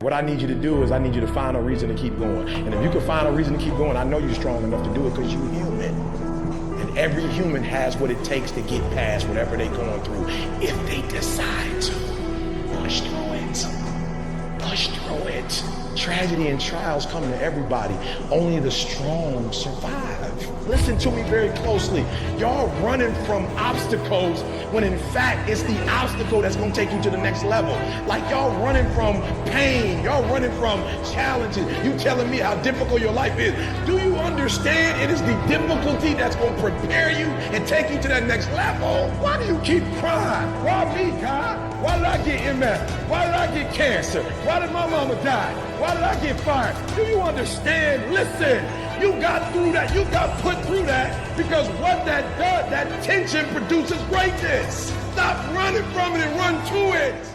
What I need you to do is I need you to find a reason to keep going. And if you can find a reason to keep going, I know you're strong enough to do it because you're human. And every human has what it takes to get past whatever they're going through if they decide to. Push through it. Push through it. Tragedy and trials come to everybody. Only the strong survive. Listen to me very closely. Y'all running from obstacles when in fact it's the obstacle that's going to take you to the next level. Like y'all running from pain. Y'all running from challenges. You telling me how difficult your life is. Do you understand it is the difficulty that's going to prepare you and take you to that next level? Why do you keep crying? Why me, God? Why did I get MS? Why did I get cancer? Why did my mama die? Why did I get fired? Do you understand? Listen, you got through that. You got put through that because what that does, that tension produces greatness. Stop running from it and run to it.